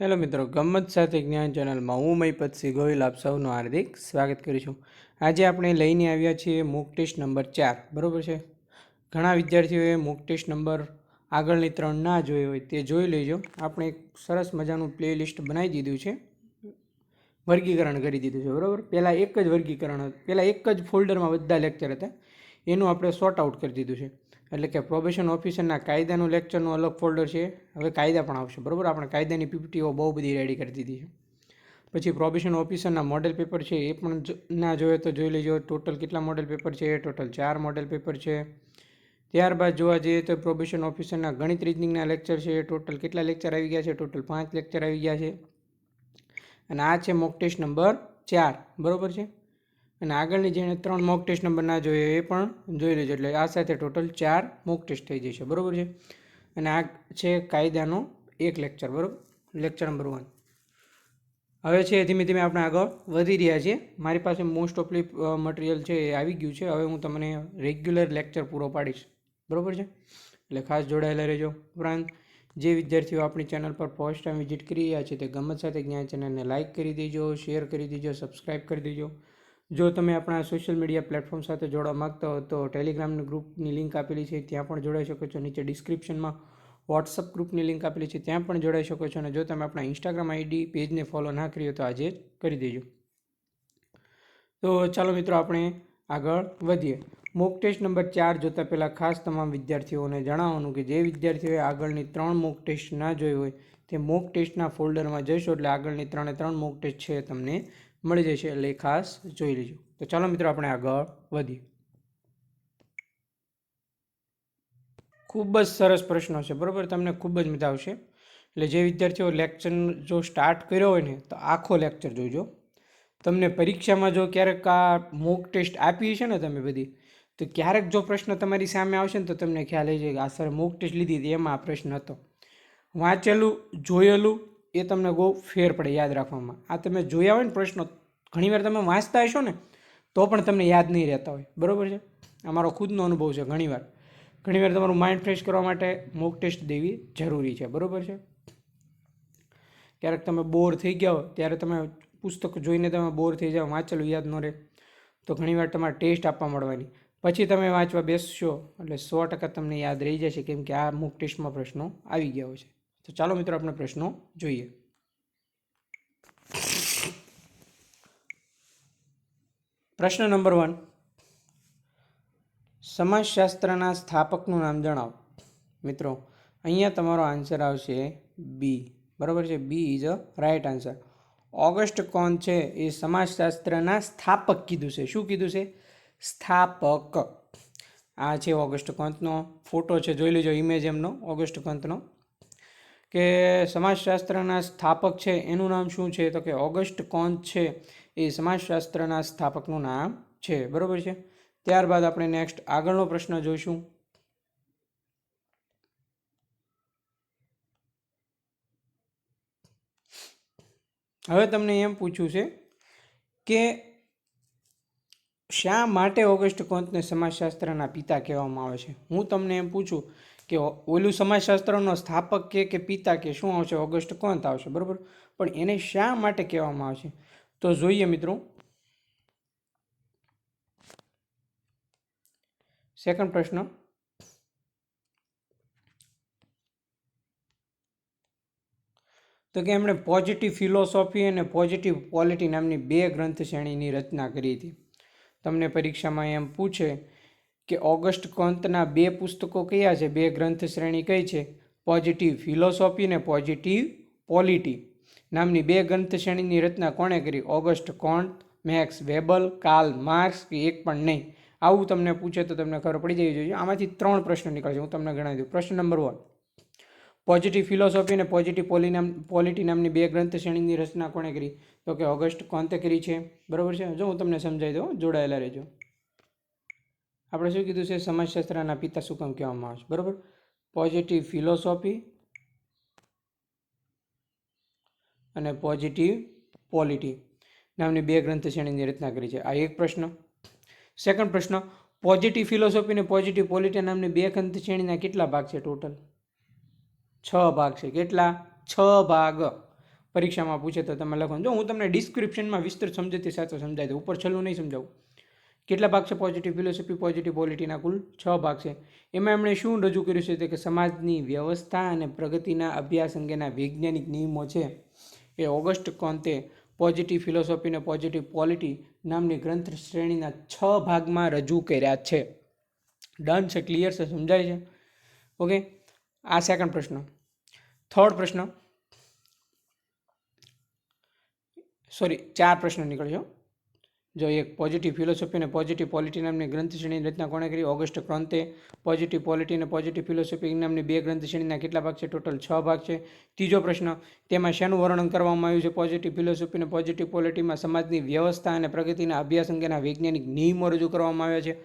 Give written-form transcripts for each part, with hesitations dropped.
Hello મિત્રો, ગમ્મત સાથે જ્ઞાન ચેનલમાં હું મહીપતસિંહ ગોહિલ આપ સૌનું હાર્દિક સ્વાગત કરું છું. આજે આપણે લઈને આવ્યા છીએ મૂક ટેસ્ટ નંબર 4. બરાબર છે. ઘણા વિદ્યાર્થીઓએ મૂક ટેસ્ટ નંબર આગળની 3 ના જોઈ હોય તે જોઈ લેજો. આપણે એક સરસ મજાનું પ્લેલિસ્ટ બનાવી દીધું છે, વર્ગીકરણ કરી દીધું છે. બરાબર, પહેલાં એક જ વર્ગીકરણ હતું, પહેલાં એક જ ફોલ્ડરમાં બધા લેક્ચર હતા, એનું આપણે સોર્ટ આઉટ કરી દીધું છે. એટલે કે પ્રોબેશન ઓફિસરના કાયદાનું લેક્ચરનું અલગ ફોલ્ડર છે. હવે કાયદા પણ આવશે. બરાબર, આપણે કાયદાની પીપીટીઓ બહુ બધી રેડી કરી દીધી છે. પછી પ્રોબેશન ઓફિસરના મોડેલ પેપર છે, એ પણ ના જોઈએ તો જોઈ લેજો. ટોટલ કેટલા મોડેલ પેપર છે? ટોટલ 4 મોડેલ પેપર છે. ત્યારબાદ જોવા જઈએ તો પ્રોબેશન ઓફિસરના ગણિત રીઝનિંગના લેક્ચર છે. ટોટલ કેટલા લેક્ચર આવી ગયા છે? ટોટલ 5 લેક્ચર આવી ગયા છે. અને આ છે મોક ટેસ્ટ નંબર 4. બરાબર છે. અને આગળની જેણે 3 મોક ટેસ્ટ નંબર ના જોઈએ એ પણ જોઈ લેજો. એટલે આ સાથે ટોટલ 4 મોક ટેસ્ટ થઈ જશે. બરાબર છે. અને આ છે કાયદાનો એક લેક્ચર. બરાબર, લેક્ચર નંબર 1. હવે છે ધીમે ધીમે આપણે આગળ વધી રહ્યા છીએ. મારી પાસે મોસ્ટ ઓફલી મટીરિયલ છે એ આવી ગયું છે. હવે હું તમને રેગ્યુલર લેક્ચર પૂરો પાડીશ. બરાબર છે, એટલે ખાસ જોડાયેલા રહેજો. ઉપરાંત જે વિદ્યાર્થીઓ આપણી ચેનલ પર ફર્સ્ટ ટાઈમ વિઝિટ કરી રહ્યા છે તે ગમ્મત સાથે જ્ઞાન ચેનલને લાઇક કરી દેજો, શેર કરી દેજો, સબસ્ક્રાઈબ કરી દેજો. જો તમે આપણા સોશિયલ મીડિયા પ્લેટફોર્મ સાથે જોડવા માગતા હો તો ટેલિગ્રામની ગ્રુપની લિંક આપેલી છે, ત્યાં પણ જોડાઈ શકો છો. નીચે ડિસ્ક્રિપ્શનમાં વોટ્સઅપ ગ્રુપની લિંક આપેલી છે, ત્યાં પણ જોડાઈ શકો છો. અને જો તમે આપણા ઇન્સ્ટાગ્રામ આઈડી પેજને ફોલો ના કરી તો આજે જ કરી દેજો. તો ચાલો મિત્રો, આપણે આગળ વધીએ. મોક ટેસ્ટ નંબર 4 જોતા પહેલાં ખાસ તમામ વિદ્યાર્થીઓને જણાવવાનું કે જે વિદ્યાર્થીઓએ આગળની 3 મોક ટેસ્ટ ના જોઈ હોય તે મોક ટેસ્ટના ફોલ્ડરમાં જશો એટલે આગળની 3 મોક ટેસ્ટ છે તમને મળી જશે. એટલે ખાસ જોઈ લેજો. તો ચાલો મિત્રો, આપણે આગળ વધીએ. ખૂબ જ સરસ પ્રશ્નો છે. બરાબર, તમને ખૂબ જ મજા આવશે. એટલે જે વિદ્યાર્થીઓ લેક્ચર જો સ્ટાર્ટ કર્યો હોય ને તો આખો લેક્ચર જોજો. તમને પરીક્ષામાં જો ક્યારેક આ મોક ટેસ્ટ આપી છે ને તમે બધી, તો ક્યારેક જો પ્રશ્ન તમારી સામે આવશે ને તો તમને ખ્યાલ આવી જાય કે આ સર મોક ટેસ્ટ લીધી હતી એમાં આ પ્રશ્ન હતો. વાંચેલું જોયેલું એ તમને બહુ ફેર પડે યાદ રાખવામાં. આ તમે જોયા હોય ને પ્રશ્નો, ઘણીવાર તમે વાંચતા હશો ને તો પણ તમને યાદ નહીં રહેતા હોય. બરાબર છે, અમારો ખુદનો અનુભવ છે. ઘણીવાર તમારું માઇન્ડ ફ્રેશ કરવા માટે મોક ટેસ્ટ દેવી જરૂરી છે. બરાબર છે. ક્યારેક તમે બોર થઈ ગયા હો ત્યારે તમે પુસ્તક જોઈને તમે બોર થઈ જાઓ, વાંચેલું યાદ ન રહે, તો ઘણીવાર તમારે ટેસ્ટ આપવા મળવાની, પછી તમે વાંચવા બેસશો એટલે 100% તમને યાદ રહી જશે, કેમ કે આ મોક ટેસ્ટમાં પ્રશ્નો આવી ગયા હોય છે. તો ચાલો મિત્રો, આપણે પ્રશ્નો જોઈએ. પ્રશ્ન નંબર 1, સમાજશાસ્ત્રના સ્થાપકનું નામ જણાવો. મિત્રો, અહીંયા તમારો આન્સર આવશે બી. બરાબર છે, B is a right answer. Auguste Comte છે એ સમાજશાસ્ત્રના સ્થાપક કીધું છે. શું કીધું છે? સ્થાપક. આ છે ઓગસ્ટ કોન્તનો ફોટો છે, જોઈ લેજો ઇમેજ એમનો ઓગસ્ટ કોન્તનો. કે સમાજશાસ્ત્રના સ્થાપક છે એનું નામ શું છે? તો કે ઓગસ્ટ કોન્ત છે એ સમાજશાસ્ત્રના સ્થાપકનું નામ છે. બરાબર છે. ત્યારબાદ આપણે નેક્સ્ટ આગળનો પ્રશ્ન જોઈશું. હવે તમને એમ પૂછ્યું છે કે શા માટે ઓગસ્ટ કોન્તને સમાજશાસ્ત્રના પિતા કહેવામાં આવે છે. હું તમને એમ પૂછું કે ઓલું સમાજશાસ્ત્રનો સ્થાપક કે પિતા કે શું આવશે? ઓગસ્ટ કોન્ત આવશે. બરાબર, પણ એને શા માટે કહેવામાં આવશે તો જોઈએ મિત્રો. સેકન્ડ પ્રશ્ન, તો કે એમણે પોઝિટિવ ફિલોસોફી અને પોઝિટિવ પોલિટી નામની 2 ગ્રંથ શ્રેણીની રચના કરી હતી. તમને પરીક્ષામાં એમ પૂછે કે ઓગસ્ટ કોન્તના 2 પુસ્તકો કયા છે, 2 ગ્રંથ શ્રેણી કઈ છે? પોઝિટિવ ફિલોસોફી અને પોઝિટિવ પોલિટી નામની 2 ગ્રંથ શ્રેણીની રચના કોણે કરી? ઓગસ્ટ કોન્ત, મેક્સ વેબલ, કાર્લ માર્ક્સ કે એક પણ નહીં? આવું તમને પૂછે તો તમને ખબર પડી જવી જોઈએ. આમાંથી 3 પ્રશ્ન નીકળશે, હું તમને ગણાવી દઉં. પ્રશ્ન નંબર 1, પોઝિટિવ ફિલોસોફી અને પોઝિટિવ પોલિટી નામની 2 ગ્રંથ શ્રેણીની રચના કોણે કરી? તો કે ઓગસ્ટ કોન્તે કરી છે. બરાબર છે. જો હું તમને સમજાવી દઉં, જોડાયેલા રહેજો. આપણે શું કીધું છે? સમાજશાસ્ત્રના પિતા શું કામ કહેવામાં આવે છે? બરાબર, પોઝિટિવ ફિલોસોફી અને પોઝિટિવ પોલિટી નામની 2 ગ્રંથ શ્રેણીની રચના કરી છે. આ એક પ્રશ્ન. સેકન્ડ પ્રશ્ન, પોઝિટિવ ફિલોસોફી અને પોઝિટિવ પોલિટી નામની 2 ગ્રંથ શ્રેણીના કેટલા ભાગ છે? ટોટલ 6 ભાગ છે. કેટલા? 6 ભાગ. પરીક્ષામાં પૂછે તો તમે લખો. જો હું તમને ડિસ્ક્રિપ્શનમાં વિસ્તૃત સમજૂતી સાથે સમજાવી દઉં, ઉપર છેલ્લું નહીં સમજાવું. કેટલા ભાગ છે પોઝિટિવ ફિલોસોફી પોઝિટિવ પોલિટીના? કુલ 6 ભાગ છે. એમાં એમણે શું રજૂ કર્યું છે કે શ્રમાજની વ્યવસ્થા અને પ્રગતિના અભ્યાસ અંગેના વૈજ્ઞાનિક નિયમો છે એ ઓગસ્ટ કોન્તે પોઝિટિવ ફિલોસોફી અને પોઝિટિવ પોલિટી નામની ગ્રંથ શ્રેણીના 6 ભાગમાં રજૂ કર્યા છે. ડન છે? ક્લિયર છે? સમજાય છે? ઓકે. આ સેકન્ડ પ્રશ્ન. થર્ડ પ્રશ્ન, સોરી 4 પ્રશ્ન નીકળ્યો. જો એક પોઝિટિવ ફિલોસોફી અને પોઝિટિવ પોલિટી નામની ગ્રંથ શ્રેણીની રચના કોણે કરી? ઓગસ્ટ ક્રોન્તે. પોઝિટિવ પોલિટી અને પોઝિટિવ ફિલોસોફી નામની 2 ગ્રંથ શ્રેણીના કેટલા ભાગ છે? ટોટલ 6 ભાગ છે. ત્રીજો પ્રશ્ન, તેમાં શેનું વર્ણન કરવામાં આવ્યું છે? પોઝિટિવ ફિલોસોફી અને પોઝિટિવ પોલિટીમાં સમાજની વ્યવસ્થા અને પ્રગતિના અભ્યાસ અંગેના વૈજ્ઞાનિક નિયમો રજૂ કરવામાં આવ્યા છે.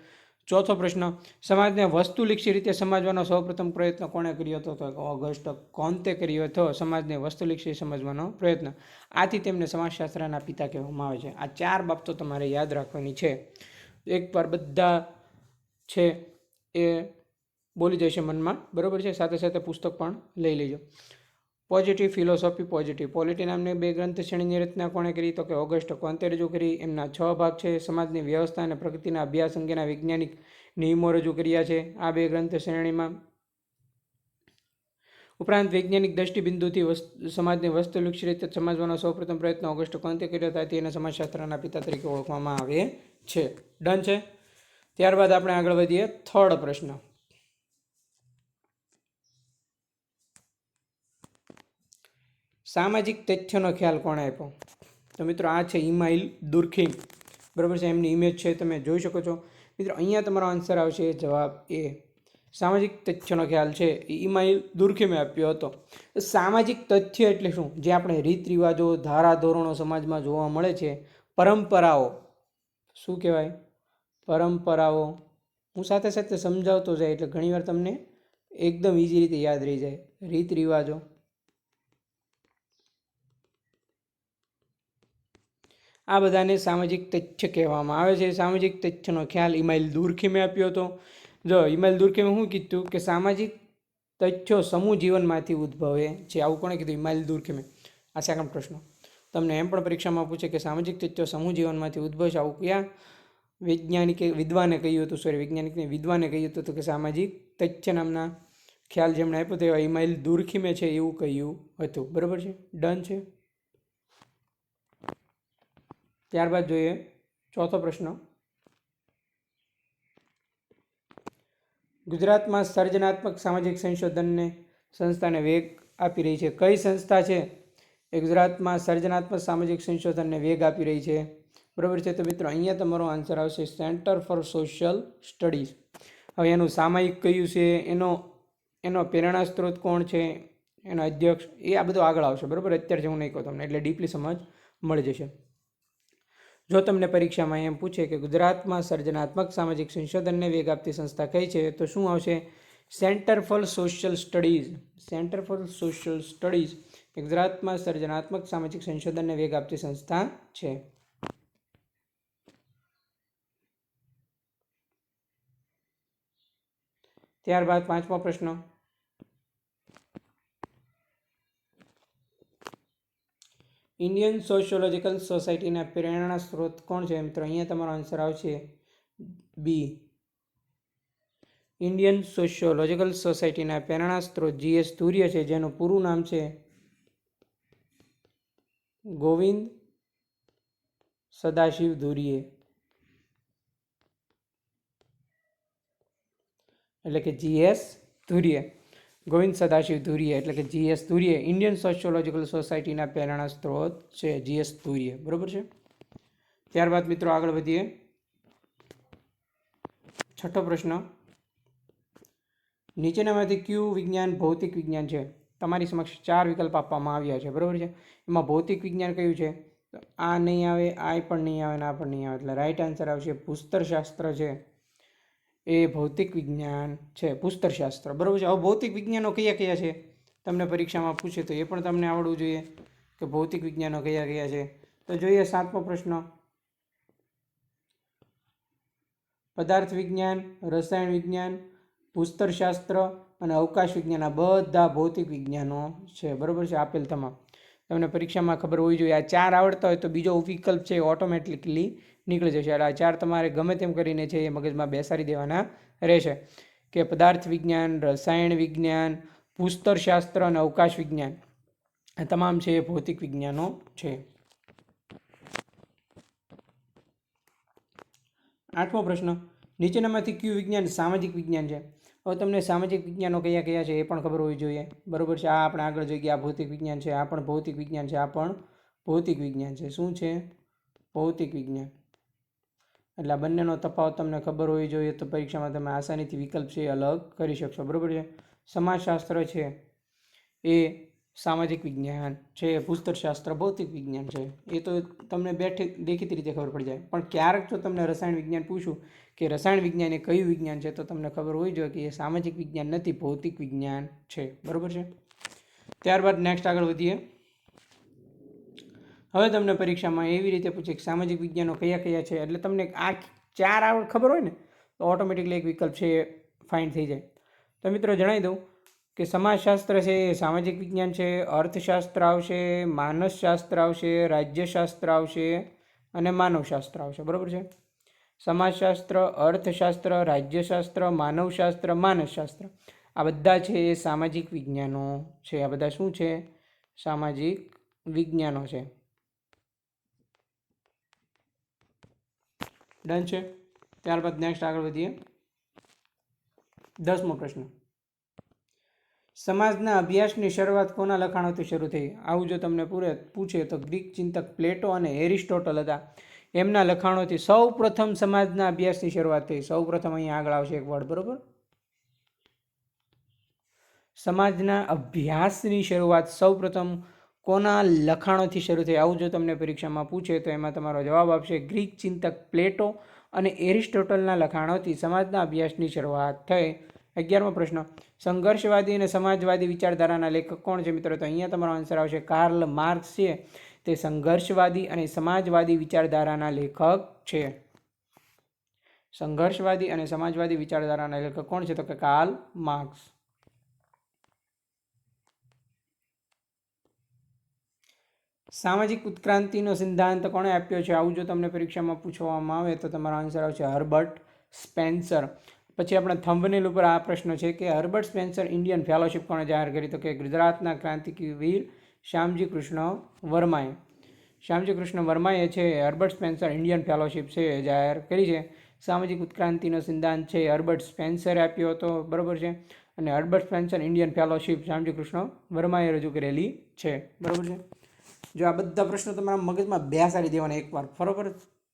ચોથો પ્રશ્ન, સમાજને વસ્તુલક્ષી રીતે સમજવાનો સૌપ્રથમ પ્રયત્ન કોણે કર્યો હતો? તો ઓગસ્ટ કોન્તે કર્યો હતો સમાજને વસ્તુલક્ષી સમજવાનો પ્રયત્ન. આથી તેમને સમાજશાસ્ત્રના પિતા કહેવામાં આવે છે. આ 4 બાબતો તમારે યાદ રાખવાની છે. એકવાર બધા છે એ બોલી જશે મનમાં, બરાબર છે? સાથે સાથે પુસ્તક પણ લઈ લેજો. પોઝિટિવ ફિલોસોફી પોઝિટિવ પોલિટી નામની 2 ગ્રંથ શ્રેણીની રચના કોણે કરી? તો કે ઓગસ્ટ કોન્તે રજૂ કરી. એમના 6 ભાગ છે. સમાજની વ્યવસ્થા અને પ્રગતિના અભ્યાસ અંગેના વૈજ્ઞાનિક નિયમો રજૂ કર્યા છે આ 2 ગ્રંથ શ્રેણીમાં. ઉપરાંત વૈજ્ઞાનિક દ્રષ્ટિબિંદુથી સમાજને વસ્તુલક્ષી રીતે સમજવાનો સૌપ્રથમ પ્રયત્ન ઓગસ્ટ કોન્તે કર્યો હતો. તેને સમાજશાસ્ત્રના પિતા તરીકે ઓળખવામાં આવે છે. ડન છે? ત્યારબાદ આપણે આગળ વધીએ. થર્ડ પ્રશ્ન, સામાજિક તથ્યનો ખ્યાલ કોણે આપ્યો? તો મિત્રો આ છે ઇમાઇલ દુર્ખિમ, બરાબર છે? એમની ઇમેજ છે, તમે જોઈ શકો છો. મિત્રો અહીંયા તમારો આન્સર આવશે જવાબ એ. સામાજિક તથ્યનો ખ્યાલ છે એ ઇમાઇલ દુર્ખિમે આપ્યો હતો. સામાજિક તથ્ય એટલે શું? જે આપણે રીત રિવાજો, ધારાધોરણો સમાજમાં જોવા મળે છે, પરંપરાઓ. શું કહેવાય? પરંપરાઓ. હું સાથે સાથે સમજાવતો જાય એટલે ઘણીવાર તમને એકદમ ઇઝી રીતે યાદ રહી જાય. રીત રિવાજો, આ બધાને સામાજિક તથ્ય કહેવામાં આવે છે. સામાજિક તથ્યનો ખ્યાલ ઇમાઇલ દુર્ખિમે આપ્યો હતો. જો ઇમાઇલ દુર્ખિમે શું કીધું કે સામાજિક તથ્યો સમૂહ જીવનમાંથી ઉદ્ભવે છે. આવું કોણે કીધું? ઇમાઇલ દુર્ખિમે. આ સેકન્ડ પ્રશ્ન. તમને એમ પણ પરીક્ષામાં પૂછે કે સામાજિક તથ્યો સમૂહ જીવનમાંથી ઉદ્ભવે છે, આવું કયા વિદ્વાને કહ્યું હતું? વિદ્વાને કહ્યું હતું કે સામાજિક તથ્ય નામના ખ્યાલ જેમણે આપ્યો હતો એવા ઇમાઇલ દુર્ખિમે છે એવું કહ્યું હતું. બરાબર છે? ડન છે? ત્યારબાદ જોઈએ ચોથો પ્રશ્ન. ગુજરાતમાં સર્જનાત્મક સામાજિક સંશોધનને સંસ્થાને વેગ આપી રહી છે. કઈ સંસ્થા છે એ ગુજરાતમાં સર્જનાત્મક સામાજિક સંશોધનને વેગ આપી રહી છે? બરાબર છે? તો મિત્રો અહીંયા તમારો આન્સર આવશે સેન્ટર ફોર સોશિયલ સ્ટડીઝ. હવે એનું સામાયિક કયું છે, એનો પ્રેરણા સ્ત્રોત કોણ છે, એનો અધ્યક્ષ, એ આ બધું આગળ આવશે. બરાબર? અત્યારે હું નહીં કહું તમને, એટલે ડીપલી સમજ મળી જશે. જો તમને પરીક્ષામાં એમ પૂછે કે ગુજરાતમાં સર્જનાત્મક સામાજિક સંશોધનને વેગ આપતી સંસ્થા કઈ છે, તો શું આવશે? Centre for social studies. Centre for social studies એ ગુજરાતમાં સર્જનાત્મક સામાજિક સંશોધનને વેગ આપતી સંસ્થા છે. ત્યારબાદ 5મો પ્રશ્ન. ઇન્ડિયન સોશિયોલોજીકલ સોસાયટીના પ્રેરણા સ્ત્રોત કોણ છે? મિત્રો અહીંયા તમારો આન્સર આવશે બી. ઇન્ડિયન સોશિયોલોજીકલ સોસાયટીના પ્રેરણા સ્ત્રોત GS ધુરીય છે, જેનું પૂરું નામ છે ગોવિંદ સદાશિવ ધુરીએ. એટલે કે GS ધુરીએ. ગોવિંદ સદાશિવ ધુરીએ એટલે કે GS ધુરીએ ઇન્ડિયન સોશિયોલોજીકલ સોસાયટીના પ્રેરણા સ્ત્રોત છે. GS ધુરીએ. બરાબર છે? ત્યારબાદ મિત્રો આગળ વધીએ. છઠ્ઠો પ્રશ્ન. નીચેનામાંથી કયું વિજ્ઞાન ભૌતિક વિજ્ઞાન છે? તમારી સમક્ષ 4 વિકલ્પ આપવામાં આવ્યા છે. બરાબર છે? એમાં ભૌતિક વિજ્ઞાન કયું છે? તો આ નહીં આવે, આ પણ નહીં આવે, આ પણ નહીં આવે. એટલે રાઈટ આન્સર આવશે ભૂસ્તરશાસ્ત્ર છે. એ ભૌતિક વિજ્ઞાન છે, ભૂસ્તરશાસ્ત્ર. બરાબર છે? હવે ભૌતિક વિજ્ઞાનો કયા કયા છે તમને પરીક્ષામાં પૂછે તો એ પણ તમને આવડવું જોઈએ કે ભૌતિક વિજ્ઞાનો કયા કયા છે. તો જોઈએ 7મો પ્રશ્ન. પદાર્થ વિજ્ઞાન, રસાયણ વિજ્ઞાન, ભૂસ્તરશાસ્ત્ર અને અવકાશ વિજ્ઞાન આ બધા ભૌતિક વિજ્ઞાનો છે. બરાબર છે? આપેલ તમામ. તમને પરીક્ષામાં ખબર હોવી જોઈએ. આ 4 આવડતા હોય તો બીજો વિકલ્પ છે એ ઓટોમેટિકલી નીકળી જશે. એટલે આ 4 તમારે ગમે તેમ કરીને છે એ મગજમાં બેસાડી દેવાના રહેશે કે પદાર્થ વિજ્ઞાન, રસાયણ વિજ્ઞાન, ભૂસ્તરશાસ્ત્ર અને અવકાશ વિજ્ઞાન આ તમામ છે એ ભૌતિક વિજ્ઞાનો છે. 8મો પ્રશ્ન, નીચેનામાંથી કયું વિજ્ઞાન સામાજિક વિજ્ઞાન છે? હવે તમને સામાજિક વિજ્ઞાનો કયા કયા છે એ પણ ખબર હોવી જોઈએ. બરાબર છે. આ આપણે આગળ જોઈ ગયા ભૌતિક વિજ્ઞાન છે, આ પણ ભૌતિક વિજ્ઞાન છે, આ પણ ભૌતિક વિજ્ઞાન છે. શું છે? ભૌતિક વિજ્ઞાન. એટલે આ બંનેનો તફાવત તમને ખબર હોવી જોઈએ તો પરીક્ષામાં તમે આસાનીથી વિકલ્પ છે અલગ કરી શકશો. બરાબર છે. સમાજશાસ્ત્ર છે એ સામાજિક વિજ્ઞાન છે, ભૂસ્તરશાસ્ત્ર ભૌતિક વિજ્ઞાન છે. એ તો તમને દેખીતી રીતે ખબર પડી જાય. પણ ક્યારેક જો તમને રસાયણ વિજ્ઞાન પૂછું કે રસાયણ વિજ્ઞાન એ કયું વિજ્ઞાન છે તો તમને ખબર હોવી જોઈએ કે એ સામાજિક વિજ્ઞાન નથી, ભૌતિક વિજ્ઞાન છે. બરાબર છે. ત્યારબાદ નેક્સ્ટ આગળ વધીએ. હવે તમને પરીક્ષામાં એવી રીતે પૂછે કે સામાજિક વિજ્ઞાનો કયા કયા છે, એટલે તમને આ 4 આવડ ખબર હોય ને તો ઓટોમેટિકલી એક વિકલ્પ છે એ ફાઇન્ડ થઈ જાય. તો મિત્રો જણાવી દઉં કે સમાજશાસ્ત્ર છે એ સામાજિક વિજ્ઞાન છે, અર્થશાસ્ત્ર આવશે, માનસશાસ્ત્ર આવશે, રાજ્યશાસ્ત્ર આવશે અને માનવશાસ્ત્ર આવશે. બરાબર છે. સમાજશાસ્ત્ર, અર્થશાસ્ત્ર, રાજ્યશાસ્ત્ર, માનવશાસ્ત્ર, માનસશાસ્ત્ર આ બધા છે એ સામાજિક વિજ્ઞાનો છે. આ બધા શું છે? સામાજિક વિજ્ઞાનો છે. ડન છે. ત્યારબાદ નેક્સ્ટ આગળ વધીએ. 10મો પ્રશ્ન, સમાજના અભ્યાસની શરૂઆત કોના લખાણોથી શરૂ થઈ? આવું જો તમને પૂછે તો ગ્રીક ચિંતક પ્લેટો અને એરિસ્ટોટલ હતા એમના લખાણોથી સૌ પ્રથમ સમાજના અભ્યાસની શરૂઆત થઈ. સૌ પ્રથમ અહીંયા આગળ આવશે એક વર્ડ. બરોબર. સમાજના અભ્યાસની શરૂઆત સૌ પ્રથમ કોના લખાણોથી શરૂ થઈ? આવું જો તમને પરીક્ષામાં પૂછે તો એમાં તમારો જવાબ આપશે ગ્રીક ચિંતક પ્લેટો અને એરિસ્ટોટલના લખાણોથી સમાજના અભ્યાસની શરૂઆત થઈ. 11મો પ્રશ્ન, સંઘર્ષવાદી અને સમાજવાદી વિચારધારાના લેખક કોણ છે મિત્રો? તો અહીંયા તમારો આન્સર આવશે કાર્લ માર્ક્સ છે તે સંઘર્ષવાદી અને સમાજવાદી વિચારધારાના લેખક છે. સંઘર્ષવાદી અને સમાજવાદી વિચારધારાના લેખક કોણ છે? તો કે કાર્લ માર્ક્સ. સામાજિક ઉત્ક્રાંતિનો સિદ્ધાંત કોણે આપ્યો છે? આવું જો તમને પરીક્ષામાં પૂછવામાં આવે તો તમારો આન્સર આવશે હર્બર્ટ સ્પેન્સર. પછી આપણા થંબનેલ ઉપર આ પ્રશ્ન છે કે હર્બર્ટ સ્પેન્સર ઇન્ડિયન ફેલોશિપ કોણે જાહેર કરી? તો કે ગુજરાતના ક્રાંતિવીર શ્યામજી કૃષ્ણ વર્માએ. શ્યામજી કૃષ્ણ વર્માએ છે હર્બર્ટ સ્પેન્સર ઇન્ડિયન ફેલોશિપ છે જાહેર કરી છે. સામાજિક ઉત્ક્રાંતિનો સિદ્ધાંત છે હર્બર્ટ સ્પેન્સરે આપ્યો હતો. બરાબર છે. અને Herbert Spencer Indian fellowship Shyamji Krishna વર્માએ રજૂ કરેલી છે. બરાબર છે. જો આ બધા પ્રશ્નો તમારા મગજમાં બેસાડી દેવાના એકવાર.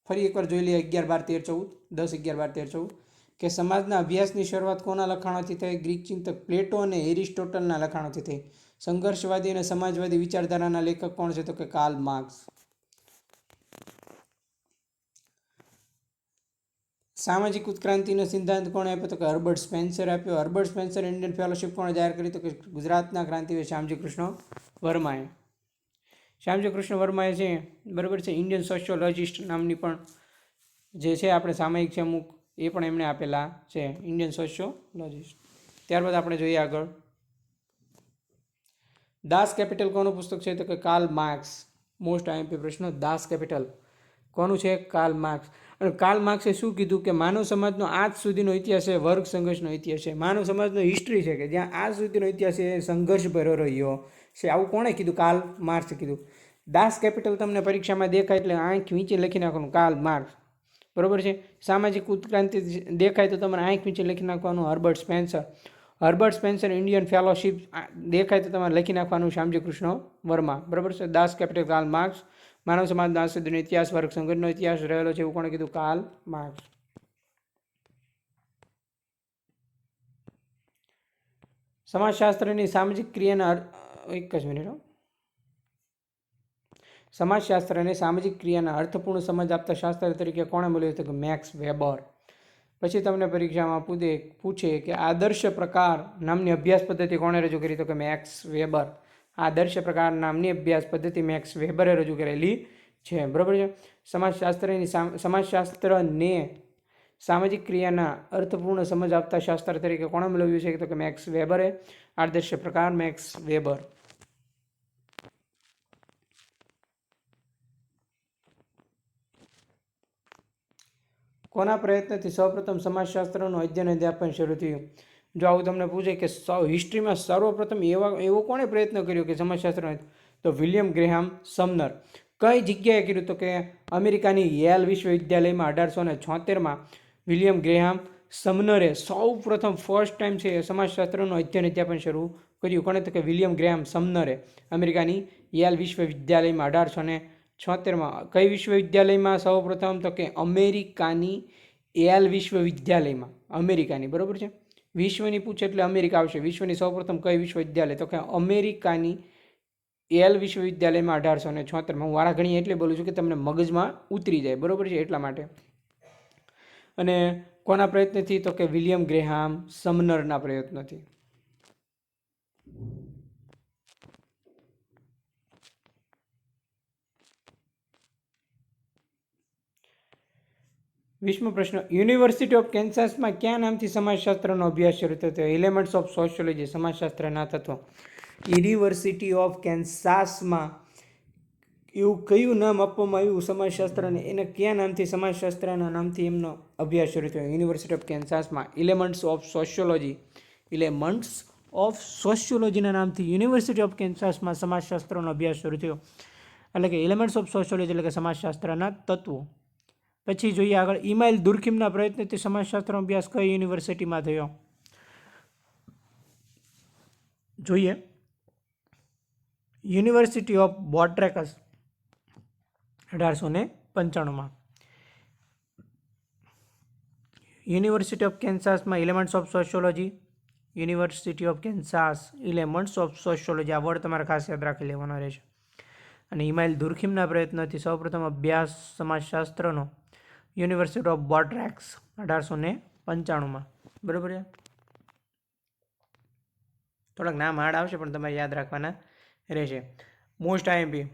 ફરી એકવાર જોઈ લઈએ 11, 12, 13, 14, 10, 11, 12, 13, 14 કે સમાજના અભ્યાસની શરૂઆત કોના લખાણોથી થઈ? ગ્રીક ચિંતક પ્લેટો અને એરિસ્ટોટલના લખાણોથી થઈ. સંઘર્ષવાદી અને સમાજવાદી વિચારધારાના લેખક કોણ છે? તો કે કાર્લ માર્ક્સ. સામાજિક ઉત્ક્રાંતિનો સિદ્ધાંત કોણે આપ્યો? તો કે હર્બર્ટ સ્પેન્સર આપ્યો. હર્બર્ટ સ્પેન્સર ઇન્ડિયન ફેલોશિપ કોણે જાહેર કરી? તો કે ગુજરાતના ક્રાંતિવીર શ્યામજી કૃષ્ણ વર્માએ. શ્યામજી કૃષ્ણ વર્માએ છે બરાબર છે ઇન્ડિયન સોશિયોલોજિસ્ટ નામની પણ જે છે આપણે સામયિક છે અમુક એ પણ એમણે આપેલા છે, ઇન્ડિયન સોશિયોલોજિસ્ટ. ત્યારબાદ આપણે જોઈએ આગળ. દાસ કેપિટલ કોનું પુસ્તક છે? તો કે કાર્લ માર્ક્સ. મોસ્ટ આઈએમપી પ્રશ્ન. દાસ કેપિટલ કોનું છે? Karl Marx. અને કાર્લ માર્ક્સે શું કીધું કે માનવ સમાજનો આજ સુધીનો ઇતિહાસ છે વર્ગ સંઘર્ષનો ઇતિહાસ છે. માનવ સમાજનો હિસ્ટ્રી છે કે જ્યાં આજ સુધીનો ઇતિહાસ એ સંઘર્ષભર્યો રહ્યો છે. આવું કોણે કીધું? કાર્લ માર્ક્સે કીધું. દાસ કેપિટલ તમને પરીક્ષામાં દેખાય એટલે આંખ વીંચી લખી નાખવાનું કાર્લ માર્ક્સ. બરાબર છે. સામાજિક ઉત્ક્રાંતિ દેખાય તો તમારે આંખ વીંચી લખી નાખવાનું Herbert Spencer. Herbert Spencer Indian fellowship દેખાય તો તમારે લખી નાખવાનું શ્યામજી કૃષ્ણ વર્મા. બરાબર છે. દાસ કેપિટલ કાર્લ માર્ક્સ. માનવ સમાજનો આજ સુધીનો ઇતિહાસ વર્ગ સંઘર્ષનો ઇતિહાસ રહેલો છે એવું કોણે કીધું? Karl marks. સમાજશાસ્ત્રની સામાજિક ક્રિયાના એક જ મિનિટ. સમાજશાસ્ત્રને સામાજિક ક્રિયાના અર્થપૂર્ણ સમજ આપતા શાસ્ત્ર તરીકે કોણે બોલ્યું હતું? કે મેક્સ વેબર. પછી તમને પરીક્ષામાં પૂછે કે આદર્શ પ્રકાર નામની અભ્યાસ પદ્ધતિ કોણે રજૂ કરી? તો કે મેક્સ વેબર. આદર્શ પ્રકાર નામની અભ્યાસ પદ્ધતિ મેક્સ વેબરે રજૂ કરેલી છે. બરાબર છે. સમાજશાસ્ત્રને સામાજિક ક્રિયાના અર્થપૂર્ણ સમજ આપતા શાસ્ત્ર તરીકે કોણે મેળવ્યું છે? તો કે મેક્સ વેબરે. આદર્શ પ્રકાર મેક્સ વેબર. કોના પ્રયત્નથી સૌપ્રથમ સમાજશાસ્ત્રનું અધ્યયન અધ્યાપન શરૂ થયું? જો આવું તમને પૂછે કે હિસ્ટ્રીમાં સર્વપ્રથમ એવો કોણે પ્રયત્ન કર્યો કે સમાજશાસ્ત્રનો, તો વિલિયમ ગ્રેહામ સમનર. કઈ જગ્યાએ કર્યું? તો કે અમેરિકાની યેલ વિશ્વવિદ્યાલયમાં 1876માં વિલિયમ ગ્રેહામ સમનરે સૌ પ્રથમ ફર્સ્ટ ટાઈમ છે સમાજશાસ્ત્રનું અધ્યયન અધ્યાપન શરૂ કર્યું. કોણે? તો કે વિલિયમ ગ્રેહામ સમનરે અમેરિકાની યેલ વિશ્વવિદ્યાલયમાં 1876માં. કઈ વિશ્વવિદ્યાલયમાં સૌ પ્રથમ? તો કે અમેરિકાની યેલ વિશ્વવિદ્યાલયમાં. અમેરિકાની, બરોબર છે. વિશ્વની પૂછે એટલે અમેરિકા આવશે. વિશ્વની સૌપ્રથમ કઈ વિશ્વવિદ્યાલય? તો કે અમેરિકાની યેલ વિશ્વવિદ્યાલયમાં 1876માં. હું વારા ઘણી એટલે બોલું છું કે તમને મગજમાં ઉતરી જાય, બરોબર છે, એટલા માટે. અને કોના પ્રયત્નથી? તો કે વિલિયમ ગ્રેહામ સમનરના પ્રયત્નથી. વીસમો પ્રશ્ન, યુનિવર્સિટી ઓફ કેન્સાસમાં કયા નામથી સમાજશાસ્ત્રનો અભ્યાસ શરૂ થયો? એલિમેન્ટ્સ ઓફ સોશિયોલોજી, સમાજશાસ્ત્રના તત્વો. યુનિવર્સિટી ઓફ કેન્સાસમાં એવું કયું નામ આપવામાં આવ્યું સમાજશાસ્ત્રને? એને કયા નામથી, સમાજશાસ્ત્રના નામથી એમનો અભ્યાસ શરૂ થયો? યુનિવર્સિટી ઓફ કેન્સાસમાં elements of sociology, elements of સોશિયોલોજીના નામથી યુનિવર્સિટી ઓફ કેન્સાસમાં સમાજશાસ્ત્રનો અભ્યાસ શરૂ થયો. એટલે કે એલિમેન્ટ્સ ઓફ સોશિયોલોજી એટલે કે સમાજશાસ્ત્રના તત્વો. પછી જોઈએ આગળ, ઇમાઇલ દુર્કીમના પ્રયત્નથી સમાજશાસ્ત્રનો અભ્યાસ કઈ યુનિવર્સિટીમાં થયો? જોઈએ, યુનિવર્સિટી ઓફ બોટ્રેકસ 1895માં. યુનિવર્સિટી ઓફ કેન્સાસમાં elements of sociology, university of Kansas elements of sociology. આ વર્ડ તમારે ખાસ યાદ રાખી લેવાનો રહેશે. અને ઇમાઇલ દુર્કીમના પ્રયત્નથી સૌપ્રથમ અભ્યાસ સમાજશાસ્ત્રનો યુનિવર્સિટી ઓફ બોટ્રેક્સ 1895માં. બરાબર છે. થોડાક નામ હાર્ડ આવશે પણ તમારે યાદ રાખવાના રહેશે. મોસ્ટ આઈએમપી,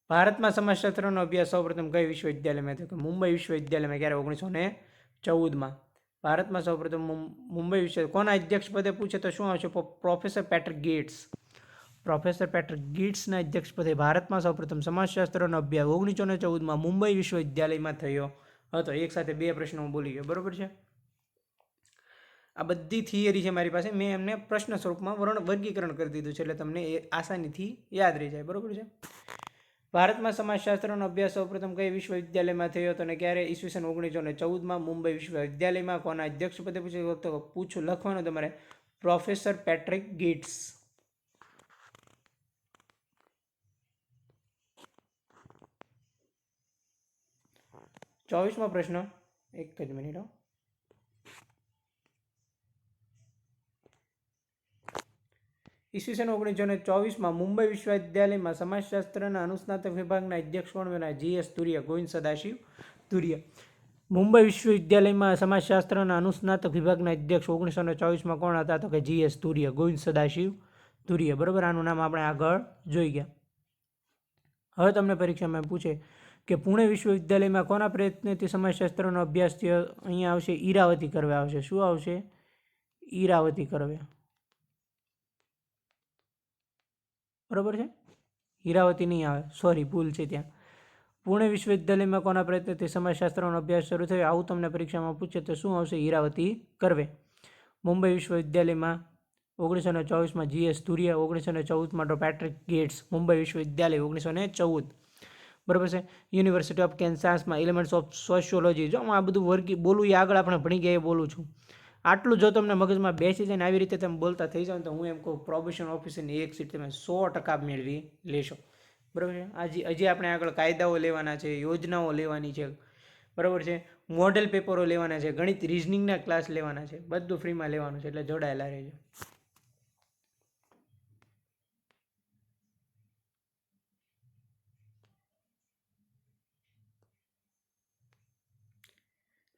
ભારતમાં સમાજશાસ્ત્રનો અભ્યાસ સૌપ્રથમ કઈ વિશ્વવિદ્યાલયમાં થયો? મુંબઈ વિશ્વવિદ્યાલયમાં. ક્યારે? 1914માં. ભારતમાં સૌપ્રથમ મુંબઈ વિશ્વ. કોના અધ્યક્ષ પદે પૂછે તો શું આવશે? Professor Patrick Geddes. Professor Patrick ગીટ્સના અધ્યક્ષપદે ભારતમાં સૌપ્રથમ સમાજશાસ્ત્રનો અભ્યાસ 1914માં મુંબઈ વિશ્વવિદ્યાલયમાં થયો હતો. એક સાથે બે પ્રશ્નો હું બોલી ગયો, બરોબર છે. આ બધી થિયરી છે મારી પાસે, મેં એમને પ્રશ્ન સ્વરૂપમાં વર્ગીકરણ કરી દીધું છે એટલે તમને એ આસાનીથી યાદ રહી જાય, બરોબર છે. ભારતમાં સમાજશાસ્ત્રનો અભ્યાસ સૌપ્રથમ કઈ વિશ્વવિદ્યાલયમાં થયો હતો અને ક્યારે? ઈસવીસન 1914માં મુંબઈ વિશ્વવિદ્યાલયમાં. કોના અધ્યક્ષપદે પૂછું લખવાનું તમારે, પ્રોફેસર પેટ્રિક ગીટ્સ. ચોવીસમો પ્રશ્ન, એક જ મિનિટ. ઈસવીસન 1924માં મુંબઈ વિશ્વવિદ્યાલયમાં સમાજશાસ્ત્રના અનુસ્નાતક વિભાગના અધ્યક્ષ કોણ બન્યા? GS તુરિયા, ગોવિંદ સદાશિવ તુરિયા. મુંબઈ વિશ્વવિદ્યાલયમાં સમાજશાસ્ત્રના અનુસ્નાતક વિભાગના અધ્યક્ષ 1924માં કોણ હતા? તો કે GS તુરિયા, ગોવિંદ સદાશિવ તુરિયા. બરાબર, આનું નામ આપણે આગળ જોઈ ગયા. હવે તમને પરીક્ષામાં પૂછે કે પુણે વિશ્વવિદ્યાલયમાં કોના પ્રયત્નથી સમાજશાસ્ત્રનો અભ્યાસ થયો? અહીંયા આવશે ઈરાવતી કરવે આવશે. શું આવશે? ઈરાવતી કરવે. બરાબર છે, હીરાવતી નહીં આવે, સોરી, ભૂલ છે ત્યાં. પુણે વિશ્વવિદ્યાલયમાં કોના પ્રયત્નથી સમાજશાસ્ત્રનો અભ્યાસ શરૂ થયો? આવું તમને પરીક્ષામાં પૂછે તો શું આવશે? હીરાવતી કરવે. મુંબઈ વિશ્વવિદ્યાલયમાં 1924માં GS તુરિયા, 1914માં ડો પેટ્રિક ગેટ્સ. મુંબઈ વિશ્વવિદ્યાલય 1914. બરાબર છે. યુનિવર્સિટી ઓફ કેન્સાસમાં એલિમેન્ટ્સ ઓફ સોશિયોલોજી. જો હું આ બધું બોલું એ આગળ આપણે ભણી ગયા એ બોલું છું. આટલું જો તમને મગજમાં બેસી જાય ને આવી રીતે તમે બોલતા થઈ જાવ તો હું એમ કહું પ્રોબેશન ઓફિસરની એક સીટ તમે 100% મેળવી લેશો. બરાબર છે. હજી આપણે આગળ કાયદાઓ લેવાના છે, યોજનાઓ લેવાની છે, બરાબર છે, મોડેલ પેપરો લેવાના છે, ગણિત રિઝનિંગના ક્લાસ લેવાના છે, બધું ફ્રીમાં લેવાનું છે, એટલે જોડાયેલા રહેજો.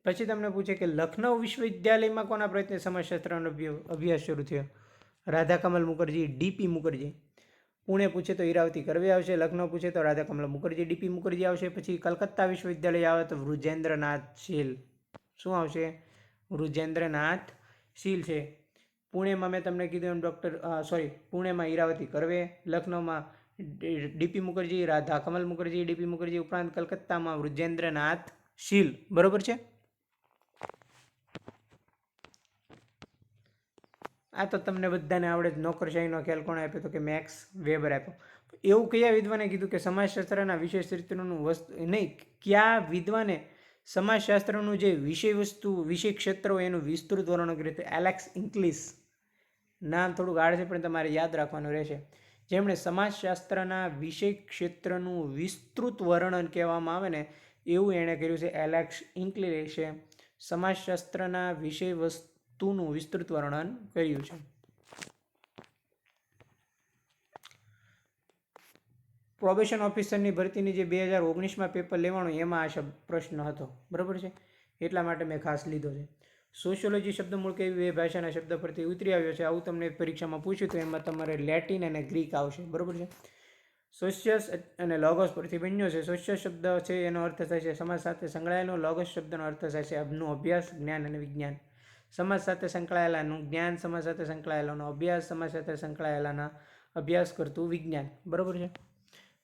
પછી તમને પૂછે કે લખનઉ વિશ્વવિદ્યાલયમાં કોના પ્રયત્ને સમાજશાસ્ત્રનો અભ્યાસ શરૂ થયો? રાધાકમલ મુખર્જી, DP મુખર્જી. પુણે પૂછે તો ઈરાવતી કરવે આવશે. લખનઉ પૂછે તો રાધાકમલ મુખર્જી, DP મુખર્જી આવશે. પછી કલકત્તા વિશ્વવિદ્યાલય આવે તો વૃજેન્દ્રનાથ શીલ. શું આવશે? વૃજેન્દ્રનાથ શીલ છે. પુણેમાં મેં તમને કીધું એમ પુણેમાં ઈરાવતી કરવે, લખનઉમાં DP મુખર્જી, રાધાકમલ મુખર્જી, DP મુખર્જી ઉપરાંત કલકત્તામાં વૃજેન્દ્રનાથ શીલ, બરોબર છે. આ તો તમને બધાને આવડે જ. નોકરશાહીનો ખ્યાલ કોણે આપ્યો? તો કે મેક્સ વેબર આપ્યો. એવું કયા વિદ્વાને કીધું કે સમાજશાસ્ત્રના વિષય ચરિત્રનું નહીં, કયા વિદ્વાને સમાજશાસ્ત્રનું જે વિષય વસ્તુ વિષય ક્ષેત્ર હોય એનું વિસ્તૃત વર્ણન કર્યું હતું? Alex English. નામ થોડુંક હાર્ડ છે પણ તમારે યાદ રાખવાનું રહેશે. જેમણે સમાજશાસ્ત્રના વિષય ક્ષેત્રનું વિસ્તૃત વર્ણન કહેવામાં આવે ને એવું એણે કર્યું છે. એલેક્સ ઇંગ્લિશે સમાજશાસ્ત્રના વિષય વસ્તુનું વિસ્તૃત વર્ણન કર્યું છે. પ્રોબેશન ઓફિસરની ભરતીની જે 2019માં પેપર લેવાનું એમાં આ પ્રશ્ન હતો, બરાબર છે, એટલા માટે મેં ખાસ લીધો છે. સોશિયોલોજી શબ્દ મૂળ કેવી બે ભાષાના શબ્દ પરથી ઉતરી આવ્યો છે? આવું તમને પરીક્ષામાં પૂછ્યું તો એમાં તમારે લેટિન અને ગ્રીક આવશે, બરાબર છે. સોશિયસ અને લોગોસ પરથી બન્યો છે. સોશિયસ શબ્દ છે એનો અર્થ થાય છે સમાજ સાથે સંકળાયેલો. લોગોસ શબ્દનો અર્થ થાય છે અભનું અભ્યાસ, જ્ઞાન અને વિજ્ઞાન. સમાજ સાથે સંકળાયેલાનું જ્ઞાન, સમાજ સાથે સંકળાયેલાનો અભ્યાસ, સમાજ સાથે સંકળાયેલાના અભ્યાસ કરતું વિજ્ઞાન, બરાબર છે.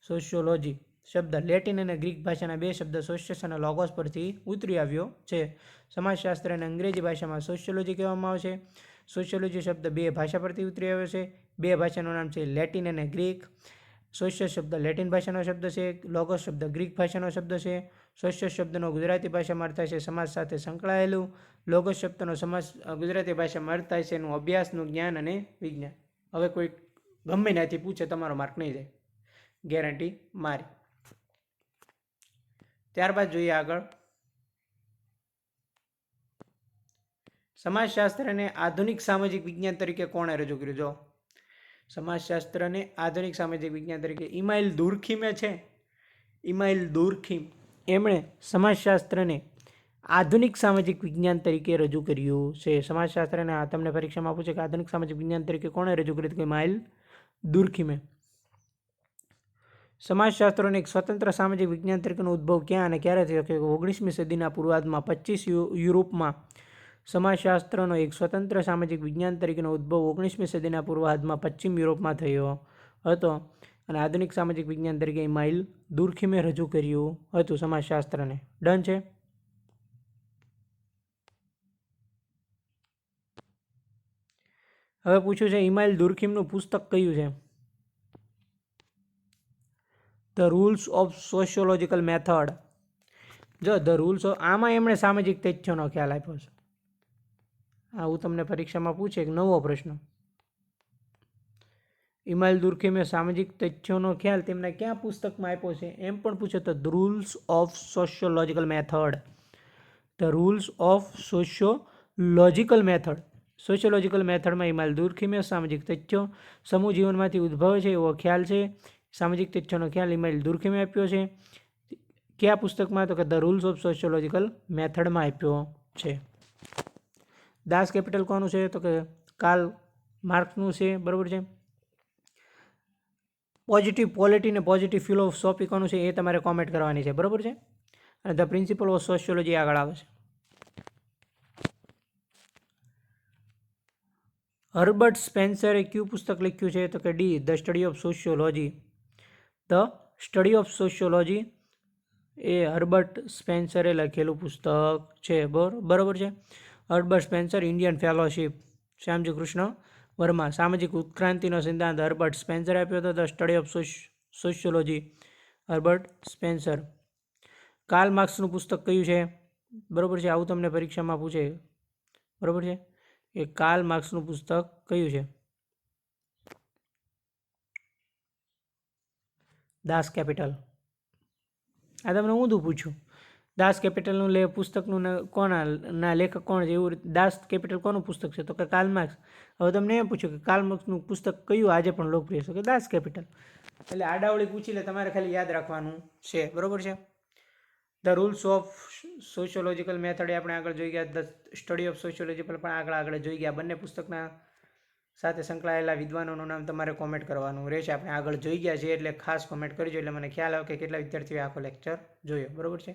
સોશિયોલોજી શબ્દ લેટિન અને ગ્રીક ભાષાના બે શબ્દ સોશિયસ અને લોગોસ પરથી ઉતરી આવ્યો છે. સમાજશાસ્ત્ર અને અંગ્રેજી ભાષામાં સોશિયોલોજી કહેવામાં આવે છે. સોશિયોલોજી શબ્દ બે ભાષા પરથી ઉતરી આવ્યો છે. બે ભાષાનું નામ છે લેટિન અને ગ્રીક. સોશિયસ શબ્દ લેટિન ભાષાનો શબ્દ છે. લોગોસ શબ્દ ગ્રીક ભાષાનો શબ્દ છે. સોશિયસ શબ્દનો ગુજરાતી ભાષામાં અર્થ થાય છે સમાજ સાથે સંકળાયેલું. લોગોસ શબ્દનો ગુજરાતી ભાષામાં અર્થ થાય છે એનું અભ્યાસનું જ્ઞાન અને વિજ્ઞાન. હવે કોઈ ગમે ત્યાંથી પૂછે તમારો માર્ક નહીં જાય, ગેરંટી મારી. ત્યારબાદ જોઈએ આગળ. સમાજશાસ્ત્રને આધુનિક સામાજિક વિજ્ઞાન તરીકે કોણે રજૂ કર્યું? જો સમાજશાસ્ત્રને આધુનિક સામાજિક વિજ્ઞાન તરીકે ઇમાઇલ દુર્ખીમે છે. ઇમાઇલ દુર્ખીમ એમણે સમાજશાસ્ત્રને આધુનિક સામાજિક વિજ્ઞાન તરીકે રજૂ કર્યું છે. સમાજશાસ્ત્રને તમને પરીક્ષામાં પૂછે કે આધુનિક સામાજિક વિજ્ઞાન તરીકે કોણે રજૂ કર્યું? કે ઇમાઇલ દુર્ખીમે. સમાજશાસ્ત્રોને એક સ્વતંત્ર સામાજિક વિજ્ઞાન તરીકેનો ઉદ્ભવ ક્યાં અને ક્યારે થયો? કે 19મી સદીના પૂર્વાર્ધમાં 25 યુરોપમાં સમાજશાસ્ત્રનો એક સ્વતંત્ર સામાજિક વિજ્ઞાન તરીકેનો ઉદ્ભવ 19મી સદીના પૂર્વાર્ધમાં પશ્ચિમ યુરોપમાં થયો હતો અને આધુનિક સામાજિક વિજ્ઞાન તરીકે ઇમાઇલ દુર્ખીમે રજૂ કર્યું હતું સમાજશાસ્ત્રને. ડન છે. હવે પૂછ્યું છે ઇમાઇલ દુર્ખીમનું પુસ્તક કયું છે? The rules of sociological method. જો ધ રૂલ્સ ઓફ, આમાં એમણે સામાજિક તથ્યોનો ખ્યાલ આપ્યો છે. આવું તમને પરીક્ષામાં પૂછે એક નવો પ્રશ્ન. ઇમાઇલ દુર્ખીમે સામાજિક તથ્યોનો ખ્યાલ તેમના ક્યાં પુસ્તકમાં આપ્યો છે એમ પણ પૂછે તો the rules of sociological method. The rules of sociological method. Sociological મેથડમાં ઇમાઇલ દુર્ખીમે સામાજિક તથ્યો સમૂહ જીવનમાંથી ઉદ્ભવે છે એવો ખ્યાલ છે. સામાજિક તથ્યોનો ખ્યાલ ઇમાઇલ દુર્ખીમે આપ્યો છે. કયા પુસ્તકમાં? તો કે ધ રૂલ્સ ઓફ સોશિયોલોજીકલ મેથડમાં આપ્યો છે. દાસ કેપિટલ કોનું છે? તો કે કાર્લ માર્ક્સનું છે, બરાબર છે. પોઝિટિવ પોલિટી અને પોઝિટિવ ફિલોસોફી કોનું છે એ તમારે કોમેન્ટ કરવાની છે, બરાબર છે. અને ધ પ્રિન્સિપલ ઓફ સોશિયોલોજી આગળ આવે છે. હર્બર્ટ સ્પેન્સરે કયું પુસ્તક લખ્યું છે? તો કે D the study of sociology. The study of sociology એ હર્બર્ટ સ્પેન્સરે લખેલું પુસ્તક છે, બરાબર છે. Herbert Spencer Indian fellowship. Shyamji Krishna Varma. સામાજિક ઉત્ક્રાંતિનો સિદ્ધાંત હર્બર્ટ સ્પેન્સર આપ્યો હતો. The study of sociology Herbert Spencer. Karl માર્ક્સનું પુસ્તક કયું છે? બરાબર છે, આવું તમને પરીક્ષામાં પૂછે, બરાબર છે. એ કાર્લ માર્ક્સનું પુસ્તક કયું છે? દાસ કેપિટલ. આ તમને ઊંધું પૂછ્યું. દાસ કેપિટલનું પુસ્તકનું કોના લેખક કોણ છે એવું. દાસ કેપિટલ કોનું પુસ્તક છે? તો કે કાર્લ માર્ક્સ. હવે તમને એમ પૂછ્યું કે કાર્લ માર્ક્સનું પુસ્તક કયું આજે પણ લોકપ્રિય છે? કે દાસ કેપિટલ. એટલે આડાવડી પૂછી લે, તમારે ખાલી યાદ રાખવાનું છે, બરાબર છે. The rules of sociological method એ આપણે આગળ જોઈ ગયા. ધ સ્ટડી ઓફ સોશિયોલોજી પણ આગળ જોઈ ગયા. બંને પુસ્તકના સાથે સંકળાયેલા વિદ્વાનોનું નામ તમારે કોમેન્ટ કરવાનું રહેશે. આપણે આગળ જોઈ ગયા છીએ એટલે ખાસ કોમેન્ટ કરજો એટલે મને ખ્યાલ આવે કે કેટલા વિદ્યાર્થીઓએ આખો લેક્ચર જોયો, બરાબર છે.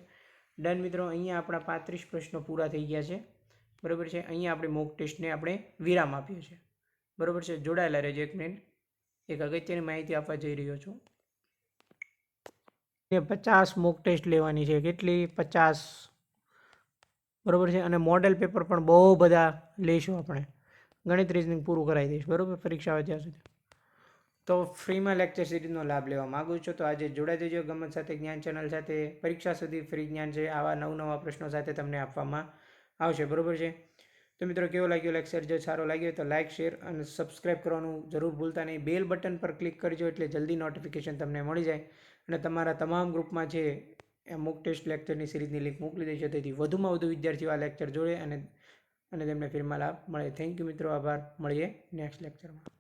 ડન મિત્રો, અહીંયા આપણા 35 પ્રશ્નો પૂરા થઈ ગયા છે, બરાબર છે. અહીંયા આપણે મોક ટેસ્ટને આપણે વિરામ આપ્યો છે, બરાબર છે. જોડાયેલા રહેજો. એક મિનિટ, એક અગત્યની માહિતી આપવા જઈ રહ્યો છું. ને 50 મોક ટેસ્ટ લેવાની છે. કેટલી? 50. બરાબર છે. અને મોડેલ પેપર પણ બહુ બધા લઈશું આપણે. ગણિત રીઝનિંગ પૂરું કરાવી દઈશ. બરાબર, પરીક્ષા આવે ત્યાં સુધી. તો ફ્રીમાં લેક્ચર સિરીઝનો લાભ લેવા માગું છું તો આજે જોડાઈ જજો ગમત સાથે જ્ઞાન ચેનલ સાથે. પરીક્ષા સુધી ફ્રી જ્ઞાન છે. આવા નવા પ્રશ્નો સાથે તમને આપવામાં આવશે. બરાબર છે. તો મિત્રો, કેવો લાગ્યો લેક્ચર? જો સારો લાગ્યો તો લાઇક, શેર અને સબસ્ક્રાઇબ કરવાનું જરૂર ભૂલતા નહીં. બેલ બટન પર ક્લિક કરજો એટલે જલ્દી નોટિફિકેશન તમને મળી જાય. અને તમારા તમામ ગ્રુપમાં છે એ મોક ટેસ્ટ લેક્ચરની સિરીઝની લિંક મોકલી દઈશું, તેથી વધુમાં વધુ વિદ્યાર્થીઓ આ લેક્ચર જોડે અને તેમને ફ્રીમાં લાભ મળે. થેન્ક યુ મિત્રો, આભાર. મળીએ નેક્સ્ટ લેક્ચરમાં.